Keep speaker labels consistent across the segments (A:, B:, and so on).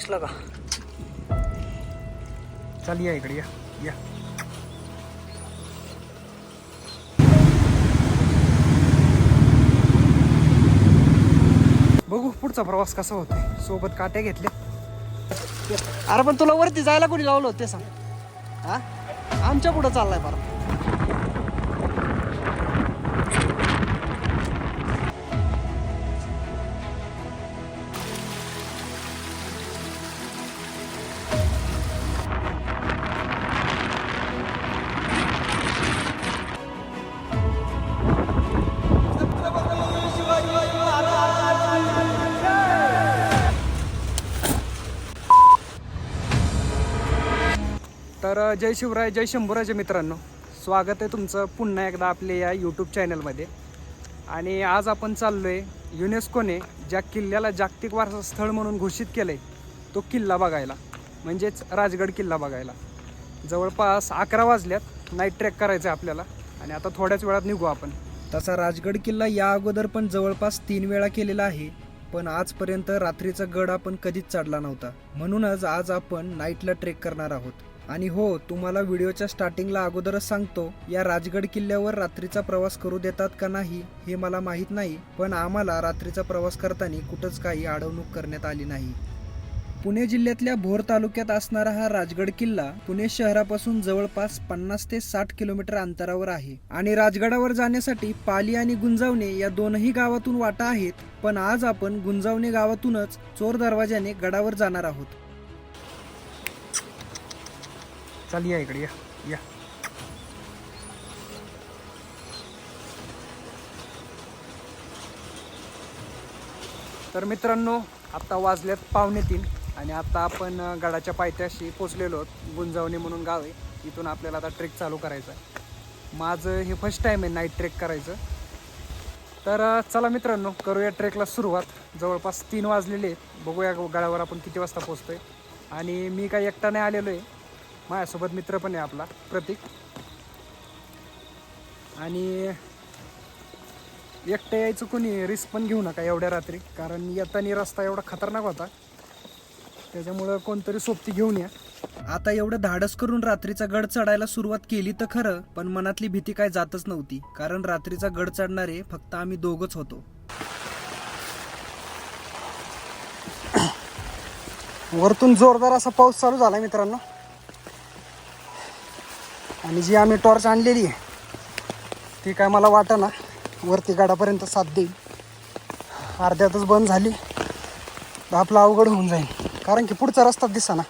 A: दिसला का? चल या इकडे या. बघू पुढचा प्रवास कसा होतोय. सोबत काट्या घेतले. अरे पण तुला वरती जायला कोणी लावलं होतं ते सांग. हा आमच्या पुढं चाललाय बरं. तर जय शिवराय, जय शंभूराजे मित्रांनो, स्वागत आहे तुमचं पुन्हा एकदा आपल्या या यूट्यूब चॅनलमध्ये. आणि आज आपण चाललो आहे युनेस्कोने ज्या किल्ल्याला जागतिक वारसा स्थळ म्हणून घोषित केलं आहे तो किल्ला बघायला, म्हणजेच राजगड किल्ला बघायला. जवळपास 11 वाजल्यात. नाईट ट्रेक करायचं आहे आपल्याला आणि आता थोड्याच वेळात निघू आपण. तसा राजगड किल्ला या अगोदर पण जवळपास 3 वेळा केलेला आहे, पण आजपर्यंत रात्रीचा गड आपण कधीच चढला नव्हता. म्हणूनच आज आपण नाईटला ट्रेक करणार आहोत. आणि हो, तुम्हाला व्हिडिओच्या स्टार्टिंगला अगोदरच सांगतो, या राजगड किल्ल्यावर रात्रीचा प्रवास करू देतात का नाही हे मला माहीत नाही, पण आम्हाला रात्रीचा प्रवास करताना कुठंच काही अडवणूक करण्यात आली नाही. पुणे जिल्ह्यातल्या भोर तालुक्यात असणारा हा राजगड किल्ला पुणे शहरापासून जवळपास 50 ते 60 किलोमीटर अंतरावर आहे. आणि राजगडावर जाण्यासाठी पाली आणि गुंजावणे या दोनही गावातून वाटा आहेत, पण आज आपण गुंजावणे गावातूनच चोर दरवाजाने गडावर जाणार आहोत. चल या इकडे या. तर मित्रांनो, आता वाजल्यात 2:45 आणि आता आपण गडाच्या पायथ्याशी पोचलेलो आहोत. गुंजावणे म्हणून गाव आहे. इथून आपल्याला आता ट्रेक चालू करायचा आहे. माझं हे फर्स्ट टाईम आहे नाईट ट्रेक करायचं. तर चला मित्रांनो, करूया ट्रेकला सुरुवात. जवळपास 3 वाजलेले आहेत. बघूया गडावर आपण किती वाजता पोचतोय. आणि मी काही एकटा नाही आलेलो आहे, माझ्यासोबत मित्र पण आहे आपला प्रतीक. आणि एकटं यायचं कोणी रिस्क पण घेऊ नका एवढ्या रात्री, कारण येताना रस्ता एवढा खतरनाक होता, त्याच्यामुळं कोणतरी सोबती घेऊन या. आता एवढं धाडस करून रात्रीचा गड चढायला सुरुवात केली तर खरं, पण मनातली भीती काय जातच नव्हती, कारण रात्रीचा गड चढणारे फक्त आम्ही दोघंच होतो. वरतून जोरदार असा पाऊस चालू झाला मित्रांनो. आणि जी आम्ही टॉर्च आणलेली आहे ती काय मला वाटतं ना वरती गडापर्यंत साथ देईल. अर्ध्यातच बंद झाली तर आपलं अवघड होऊन जाईल, कारण की पुढचा रस्ता दिसेना.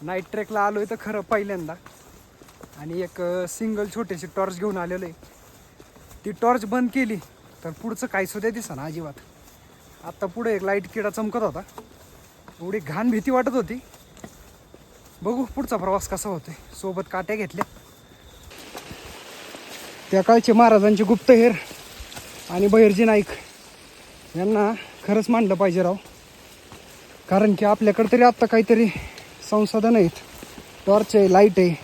A: नाईट ट्रेकला आलो आहे तर खरं पहिल्यांदा, आणि एक सिंगल छोटीशी टॉर्च घेऊन आलेलो आहे. ती टॉर्च बंद केली तर पुढचं काही सुद्धा दिसेना अजिबात. आत्ता पुढे एक लाईट किडा चमकत होता, एवढी घाण भीती वाटत होती. बघू पुढचा प्रवास कसा होतोय. सोबत काट्या घेतल्या. त्या काळचे महाराजांचे गुप्तहेर आणि बहिर्जी नाईक यांना खरंच मानलं पाहिजे राव, कारण की आपल्याकडे तरी आत्ता काहीतरी संसाधन आहेत, टॉर्च आहे, लाईट आहे.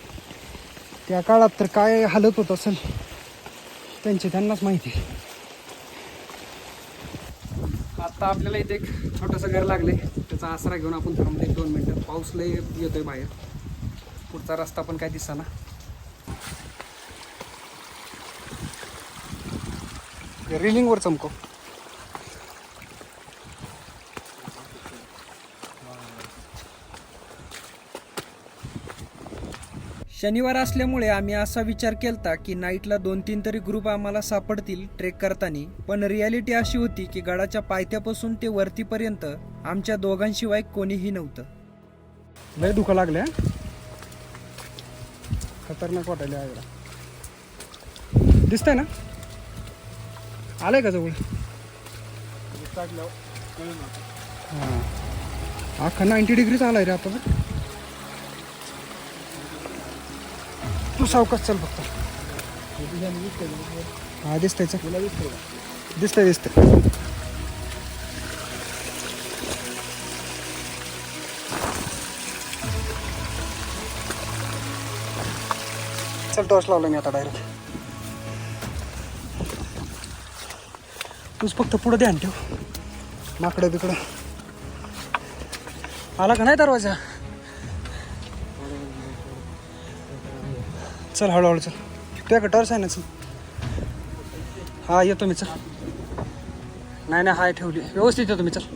A: त्या काळात तर काय हालत होत असेल त्यांनाच माहिती. आता आपल्याला इथे एक छोटंसं घर लागले, त्याचा आसरा घेऊन आपण थांबले 2 मिनटं. पाऊस लय येतोय बाहेर, पुढचा रस्ता पण काय दिसेना. रेलिंगवर चमको. शनिवार असल्यामुळे आम्ही असा विचार केलता की नाईटला 2-3 तरी ग्रुप आम्हाला सापडतील ट्रेक करताना, पण रियालिटी अशी होती की गडाच्या पायथ्यापासून ते वरतीपर्यंत आमच्या दोघांशिवाय कोणीही नव्हतं. लय दुखा लागले, खतरनाक वाटायला आहे. दिसतंय ना, आलंय का जवळ? हां, अख्खा 90 डिग्रीच आलाय रे आता. तू सावकाश चल फक्त. हा दिसतंय, दिसतंय. चल टॉर्च लावलं मी आता डायरेक्ट. तूच फक्त पुढं ध्यान ठेव. माकडं बिकडं आला का नाही दरवाजा. चल हळूहळू चल. तुझ्या टॉर्च आहे ना. चल हा येतो मी. चल नाही नाही हाय ठेवली व्यवस्थित येतो मी. चल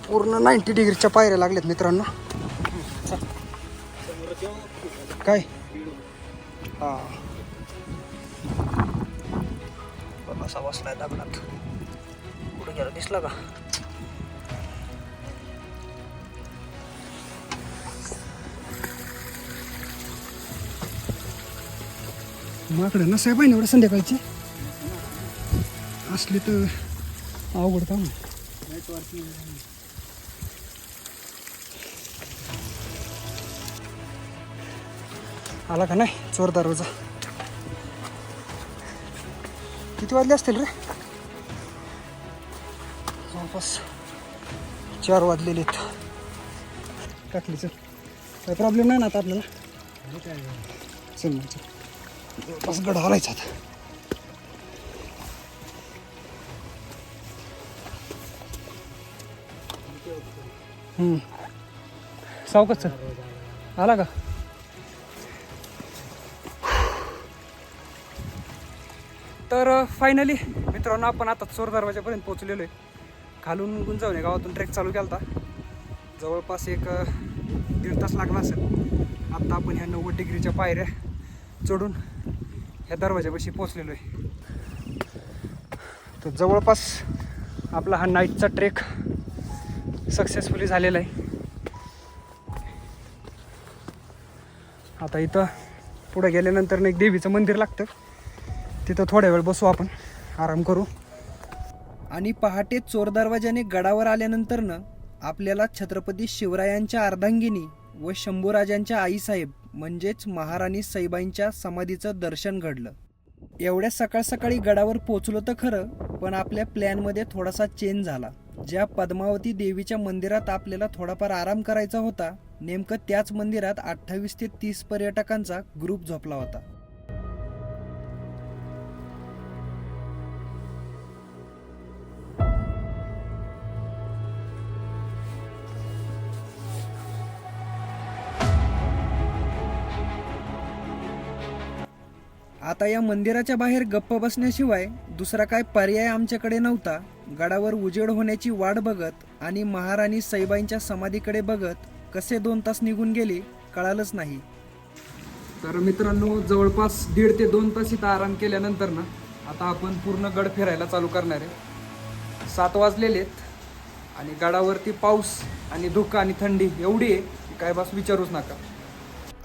A: पूर्ण 90 डिग्रीच्या पायऱ्या लागल्यात मित्रांनो. काय हा असा बसलाय दगडात. पुढे गेला दिसला का. माकडं नसाय पाहिजे एवढं संध्याकाळची असली तर अवघड काम. आला का नाही चोर दरवाजा. किती वाजले असतील रे. जवळपास 4 वाजलेले आहेत. टाकली. चल काही प्रॉब्लेम नाही ना आता आपल्याला. चल मग चल. जवळपास गड हलायचा आता. सावकाश चल. आला का. तर फायनली मित्रांनो आपण आता चोर दरवाजापर्यंत पोहोचलेलो आहे. खालून गुंजवणे गावातून ट्रेक चालू केला होता. जवळपास एक 1.5 तास लागला असेल. आत्ता आपण ह्या 90 डिग्रीच्या पायऱ्या चढून ह्या दरवाजापाशी पोहोचलेलो आहे. तर जवळपास आपला हा नाईटचा ट्रेक सक्सेसफुली झालेला आहे. आता इथं पुढे गेल्यानंतर एक देवीचं मंदिर लागतं. तिथं थोड्या वेळ बसू आपण, आराम करू. आणि पहाटे चोर दरवाजाने गडावर आल्यानंतरनं आपल्याला छत्रपती शिवरायांच्या अर्धांगिनी व शंभूराजांच्या आईसाहेब म्हणजेच महाराणी सईबाईंच्या समाधीचं दर्शन घडलं. एवढ्या सकाळ सकाळी गडावर पोचलो तर खरं, पण आपल्या प्लॅनमध्ये थोडासा चेंज झाला. ज्या पद्मावती देवीच्या मंदिरात आपल्याला थोडाफार आराम करायचा होता, नेमकं त्याच मंदिरात 28 ते 30 पर्यटकांचा ग्रुप झोपला होता. आता या मंदिराच्या बाहेर गप्प बसण्याशिवाय दुसरा काय पर्याय आमच्याकडे नव्हता. गडावर उजेड होण्याची वाट बघत आणि महाराणी सईबाईंच्या समाधीकडे बघत कसे 2 तास निघून गेले कळालंच नाही. तर मित्रांनो जवळपास 1.5 ते 2 तास इथं आराम केल्यानंतर ना आता आपण पूर्ण गड फिरायला चालू करणार आहे. 7 वाजलेलेत आणि गडावरती पाऊस आणि धुकं आणि थंडी एवढी आहे की काय बस विचारूच नका.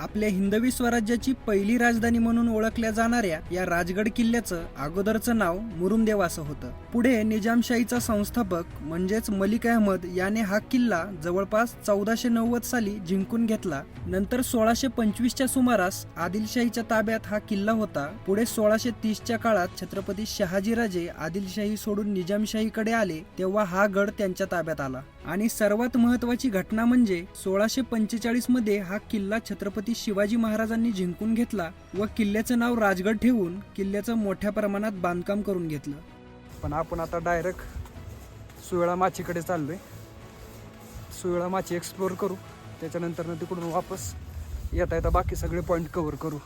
A: आपल्या हिंदवी स्वराज्याची पहिली राजधानी म्हणून ओळखल्या जाणाऱ्या या राजगड किल्ल्याचं अगोदरचं नाव मुरुमदेव असं होतं. पुढे निजामशाहीचा संस्थापक म्हणजेच मलिक अहमद याने हा किल्ला जवळपास 1490 साली जिंकून घेतला. नंतर 1625च्या सुमारास आदिलशाहीच्या ताब्यात हा किल्ला होता. पुढे 1630च्या काळात छत्रपती शहाजीराजे आदिलशाही सोडून निजामशाहीकडे आले तेव्हा हा गड त्यांच्या ताब्यात आला. आणि सर्वात महत्वाची घटना म्हणजे 1645 मध्ये हा किल्ला छत्रपती शिवाजी महाराजांनी जिंकून घेतला व किल्ल्याचं नाव राजगड ठेवून किल्ल्याचं मोठ्या प्रमाणात बांधकाम करून घेतलं. पण आपण आता डायरेक्ट सुवेळा माचीकडे चाललोय. सुवेळा माची एक्सप्लोर करू, त्याच्यानंतर तिकडून वापस येता येता बाकी सगळे पॉईंट कव्हर करू.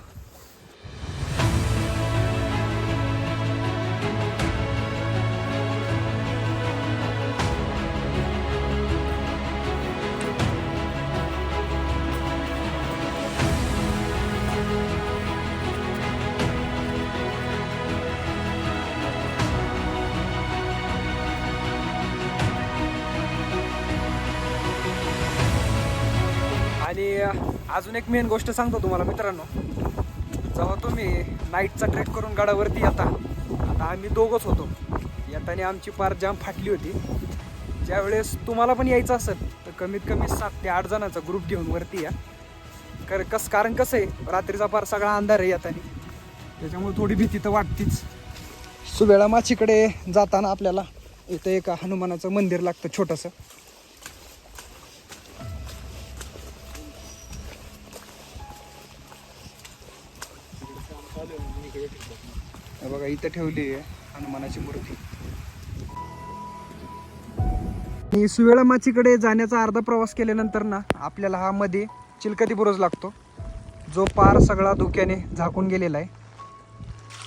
A: आणि अजून एक मेन गोष्ट सांगतो तुम्हाला मित्रांनो, जेव्हा तुम्ही नाईटचा ट्रेक करून गडावरती येता, आता आम्ही दोघंच होतो, येताना आमची पार जाम फाटली होती. ज्यावेळेस तुम्हाला पण यायचं असेल तर कमीत कमी 7 ते 8 जणांचा ग्रुप घेऊन वरती या. कारण कसं आहे रात्रीचा पार सगळा अंधार आहे येताना, त्याच्यामुळे थोडी भीती तर वाटतीच. सुवेळा माचीकडे जाताना आपल्याला इथं एक हनुमानाचं मंदिर लागतं छोटंसं. बघा इथं ठेवली आहे हनुमानाची मूर्ती. आणि सुवेळा माचीकडे जाण्याचा अर्धा प्रवास केल्यानंतर ना आपल्याला हा मध्ये चिलकती बुरुज लागतो, जो पार सगळा धुक्याने झाकून गेलेला आहे.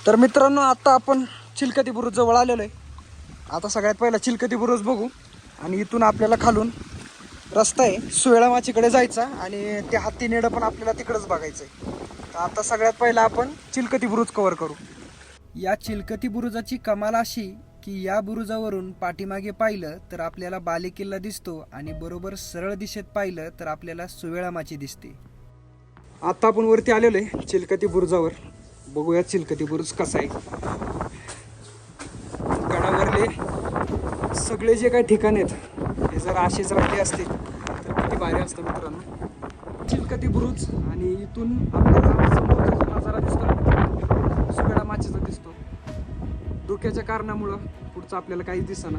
A: तर मित्रांनो, आता आपण चिलकती बुरुज जवळ आलेलो आहे. आता सगळ्यात पहिला चिलकती बुरुज बघू आणि इथून आपल्याला खालून रस्ता आहे सुवेळा माचीकडे जायचा आणि ते हत्ती नेडं पण आपल्याला तिकडंच बघायचं आहे. तर आता सगळ्यात पहिला आपण चिलकती बुरुज कव्हर करू. या चिलकती बुरुजाची कमाल अशी की या बुरुजावरून पाठीमागे पाहिलं तर आपल्याला बालेकिल्ला दिसतो आणि बरोबर सरळ दिशेत पाहिलं तर आपल्याला सुवेळा माची दिसते. आता आपण वरती आलेलो आहे चिलकती बुरुजावर. बघूया चिलकती बुरुज कसा आहे. गडावरले सगळे जे काही ठिकाण आहेत हे जर असेच राहिले असते तर किती भारी असतं मित्रांनो. चिलकती बुरुज आणि इथून आपल्याला समोरचा जो नजारा दिसतो सुवेळा माचीचा दिसतो. धुक्याच्या कारणामुळं पुढचं आपल्याला काहीच दिसेना,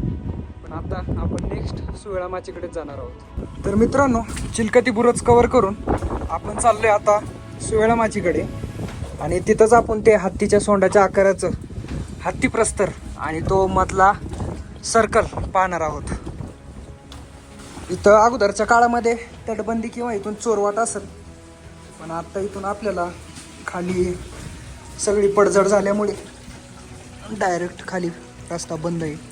A: पण आता आपण नेक्स्ट सुवेळा माचीकडेच जाणार आहोत. तर मित्रांनो, चिलकती बुरुज कव्हर करून आपण चाललोय आता सुवेळा माचीकडे आणि तिथंच आपण ते हत्तीच्या सोंडाच्या आकाराचं हत्ती प्रस्तर आणि तो मधला सर्कल पाहणार आहोत. इथं अगोदरच्या काळामध्ये तटबंदी किंवा इथून चोरवाट असत, पण आता इथून आपल्याला खाली सगळी पडझड झाल्यामुळे डायरेक्ट खाली रस्ता बंद आहे.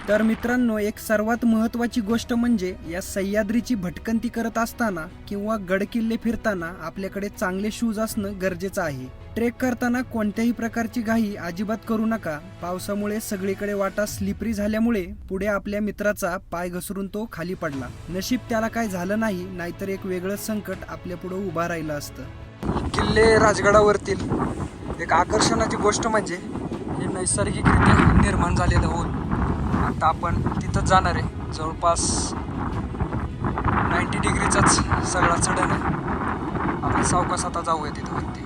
A: तर मित्रांनो, एक सर्वात महत्त्वाची गोष्ट म्हणजे या सह्याद्रीची भटकंती करत असताना किंवा गडकिल्ले फिरताना आपल्याकडे चांगले शूज असणं गरजेचं आहे. ट्रेक करताना कोणत्याही प्रकारची घाई अजिबात करू नका. पावसामुळे सगळीकडे वाटा स्लिपरी झाल्यामुळे पुढे आपल्या मित्राचा पाय घसरून तो खाली पडला. नशीब त्याला काय झालं नाही, नाहीतर एक वेगळंच संकट आपल्या पुढे उभा राहिलं असतं. किल्ले राजगडावरतील एक आकर्षणाची गोष्ट म्हणजे हे नैसर्गिकरित्या निर्माण झालेलं होल. आता आपण तिथंच जाणार आहे. जवळपास 90 डिग्रीचाच सगळा चढण आहे. आपण सावकाश आता जाऊया तिथं वरती.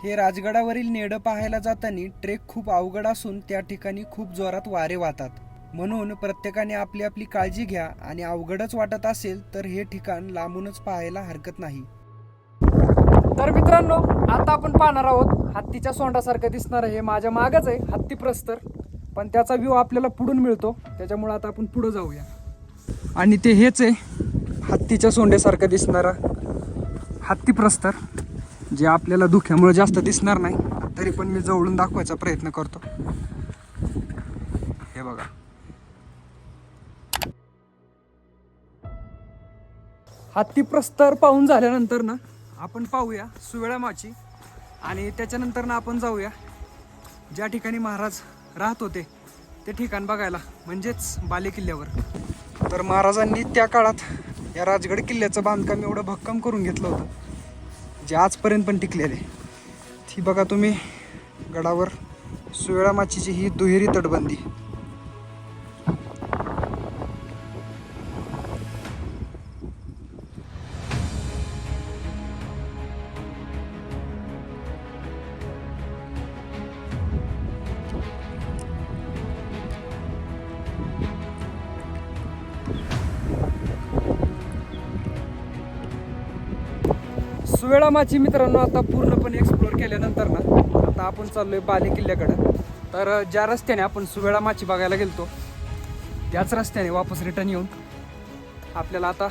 A: हे राजगडावरील नेडं पाहायला जाताना ट्रेक खूप अवघड असून त्या ठिकाणी खूप जोरात वारे वाहतात. म्हणून प्रत्येकाने आपली आपली काळजी घ्या आणि अवघडच वाटत असेल तर हे ठिकाण लांबूनच पाहायला हरकत नाही. तर मित्रांनो, आता आपण पाहणार आहोत हत्तीच्या सोंडासारखं दिसणार हे माझ्या मागच आहे हत्ती प्रस्तर, पण त्याचा व्ह्यू आपल्याला पुढून मिळतो. त्याच्यामुळे आता आपण पुढे जाऊया. आणि ते हेच आहे हत्तीच्या सोंडेसारखं दिसणारं हत्ती प्रस्तर, जे आपल्याला धुक्यामुळे जास्त दिसणार नाही, तरी पण मी जवळून दाखवायचा प्रयत्न करतो. हे बघा, हत्ती प्रस्तर पाहून झाल्यानंतर ना आपण पाहूया सुवेळा माची आणि त्याच्यानंतर ना आपण जाऊया ज्या ठिकाणी महाराज राहत होते ते ठिकाण बघायला, म्हणजेच बालेकिल्ल्यावर. तर महाराजांनी त्या काळात या राजगड किल्ल्याचं बांधकाम एवढं भक्कम करून घेतलं होतं, जे आजपर्यंत पण टिकलेले. ती बघा तुम्ही गडावर सुवेळा माचीची ही दुहेरी तटबंदी. सुवेळा माची मित्रांनो आता पूर्णपणे एक्सप्लोर केल्यानंतर ना आता आपण चाललोय बालेकिल्ल्याकडं. तर ज्या रस्त्याने आपण सुवेळा माची बघायला गेलतो त्याच रस्त्याने वापस रिटर्न येऊन आपल्याला आता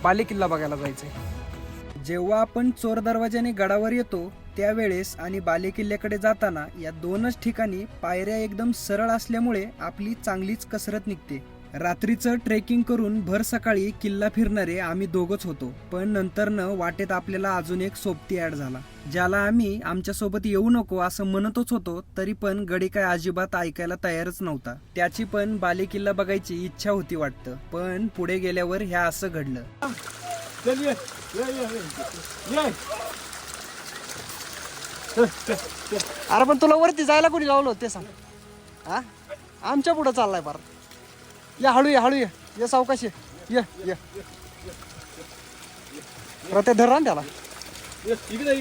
A: बालेकिल्ला बघायला जायचं आहे. जेव्हा आपण चोर दरवाजाने गडावर येतो त्यावेळेस आणि बालेकिल्ल्याकडे जाताना या दोनच ठिकाणी पायऱ्या एकदम सरळ असल्यामुळे आपली चांगलीच कसरत निघते. रात्रीचं ट्रेकिंग करून भर सकाळी किल्ला फिरणारे आम्ही दोघंच होतो, पण नंतरनं वाटेत आपल्याला अजून एक सोबती ऍड झाला, ज्याला आम्ही आमच्यासोबत येऊ नको असं म्हणतच होतो, तरी पण गडी काय अजिबात ऐकायला तयारच नव्हता. त्याची पण बालेकिल्ला बघायची इच्छा होती वाटतं, पण पुढे गेल्यावर ह्या असं घडलं. अरे पण तुला वरती जायला कोणी लावलं ते सांग. हा, आमच्या पुढे चाललाय बार. या हळू ये सावकाशी ये ते धर ना त्याला. इकडे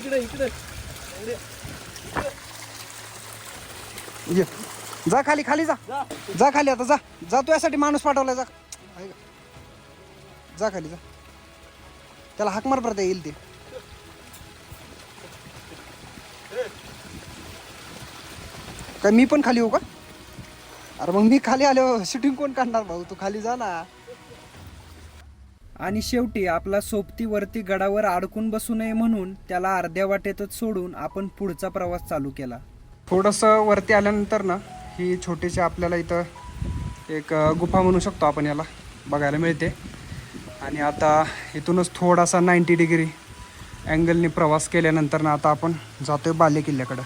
A: ये, जा खाली जा खाली. आता जा तू यासाठी माणूस पाठवलाय. जा खाली जा. त्याला हाक मार परत येईल ते. काय मी पण खाली येऊ का? अरे मग मी खाली आलो शूटिंग कोण काढणार भाऊ, तू खाली जा ना. आणि शेवटी आपला सोबती वरती गडावर अडकून बसू नये म्हणून त्याला अर्ध्या वाटेतच सोडून आपण पुढचा प्रवास चालू केला. थोडंसं वरती आल्यानंतर ना ही छोटीशी आपल्याला इथं एक गुफा म्हणू शकतो आपण याला, बघायला मिळते. आणि आता इथूनच थोडासा 90 डिग्री अँगलने प्रवास केल्यानंतर ना आता आपण जातोय बालेकिल्ल्याकडं.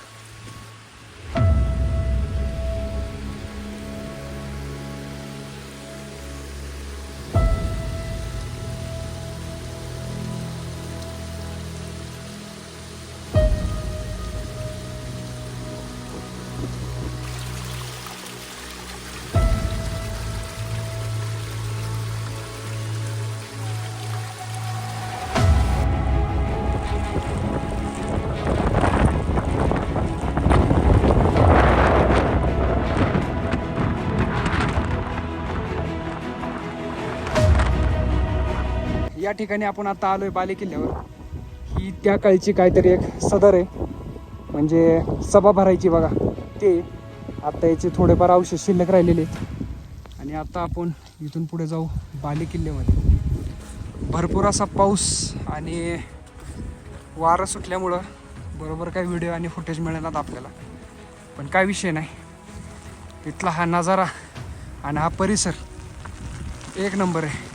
A: या ठिकाणी आपण आता आलोय बालेकिल्ल्यावर. ही त्या काळची काहीतरी एक सदर आहे, म्हणजे सभा भरायची बघा ते. आता याचे थोडेफार अवशेष शिल्लक राहिलेले. आणि आता आपण इथून पुढे जाऊ बालेकिल्ल्यामध्ये. भरपूर असा पाऊस आणि वारं सुटल्यामुळं बरोबर काही व्हिडिओ आणि फुटेज मिळणार आपल्याला, पण काय विषय नाही. इथला हा नजारा आणि हा परिसर एक नंबर आहे.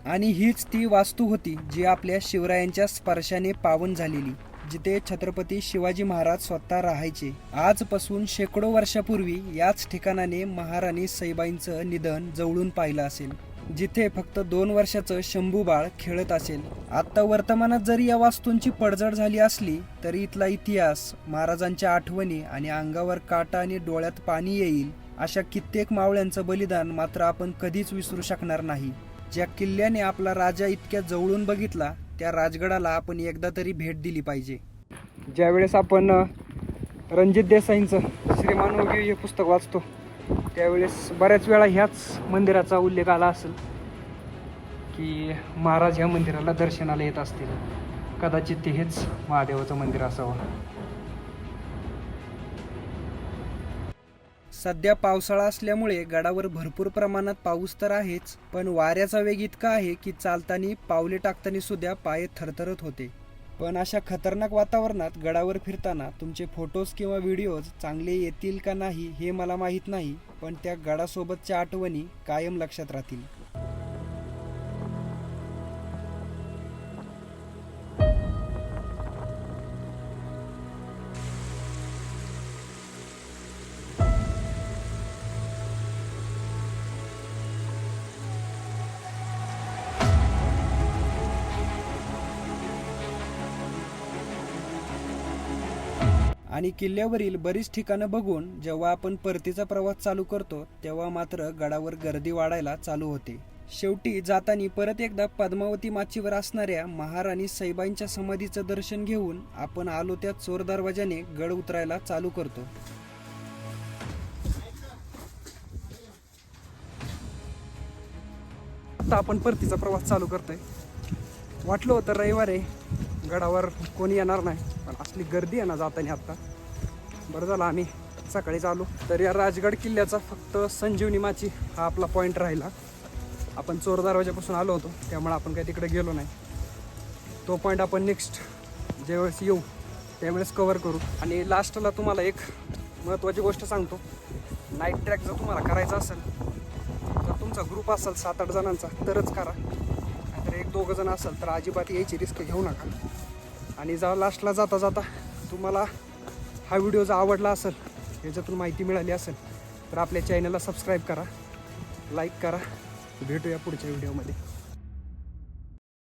A: आणि हीच ती वास्तू होती जी आपल्या शिवरायांच्या स्पर्शाने पावन झालेली, जिथे छत्रपती शिवाजी महाराज स्वतः राहायचे. आजपासून शेकडो वर्षापूर्वी याच ठिकाणाने महाराणी सईबाईंचं निधन जवळून पाहिलं असेल, जिथे फक्त 2 वर्षाचं शंभू बाळ खेळत असेल. आता वर्तमानात जरी या वास्तूंची पडझड झाली असली तरी इथला इतिहास, महाराजांच्या आठवणी आणि अंगावर काटा आणि डोळ्यात पाणी येईल अशा कित्येक मावळ्यांचं बलिदान मात्र आपण कधीच विसरू शकणार नाही. ज्या किल्ल्याने आपला राजा इतक्या जवळून बघितला त्या राजगडाला आपण एकदा तरी भेट दिली पाहिजे. ज्यावेळेस आपण रणजित देसाईंचं श्रीमान योगी हे पुस्तक वाचतो त्यावेळेस बऱ्याच वेळा ह्याच मंदिराचा उल्लेख आला असेल की महाराज ह्या मंदिराला दर्शनाला येत असतील. कदाचित ते हेच महादेवाचं मंदिर असावं. सध्या पावसाळा असल्यामुळे गडावर भरपूर प्रमाणात पाऊस तर आहेच, पण वाऱ्याचा वेग इतका आहे की चालताना पावले टाकताना सुद्धा पाय थरथरत होते. पण अशा खतरनाक वातावरणात गडावर फिरताना तुमचे फोटोज किंवा व्हिडिओज चांगले येतील का नाही हे मला माहीत नाही, पण त्या गडासोबतच्या आठवणी कायम लक्षात राहतील. आणि किल्ल्यावरील बरीच ठिकाणं बघून जेव्हा आपण परतीचा प्रवास चालू करतो तेव्हा मात्र गडावर गर्दी वाढायला चालू होते. शेवटी जाताना परत एकदा पद्मावती माचीवर असणाऱ्या महाराणी सईबाईंच्या समाधीचं दर्शन घेऊन आपण आलो त्या चोर दरवाजाने गड उतरायला चालू करतो. आता आपण परतीचा प्रवास चालू करतोय. वाटलं होतं रविवार आहे गडावर कोणी येणार नाही, पण असली गर्दी आहे ना जाताना. आत्ता बरं झालं आम्ही सकाळीच आलो. तर या राजगड किल्ल्याचा फक्त संजीवनी माची हा आपला पॉईंट राहिला. आपण चोर दरवाजापासून आलो होतो त्यामुळे आपण काही तिकडे गेलो नाही. तो पॉईंट आपण नेक्स्ट ज्यावेळेस येऊ त्यावेळेस कवर करू. आणि लास्टला तुम्हाला एक महत्त्वाची गोष्ट सांगतो, नाईट ट्रॅक जर तुम्हाला करायचा असेल तर तुमचा ग्रुप असेल 7-8 जणांचा तरच करा, नाहीतर 1-2 जण असेल तर अजिबात यायची रिस्क घेऊ नका. आणि लास्टला जाता जाता तुम्हाला हा व्हिडिओ जर आवडला असेल, याच्यातून माहिती मिळाली असेल, तर आपल्या चॅनलला सबस्क्राईब करा, लाईक करा. भेटूया पुढच्या व्हिडिओमध्ये.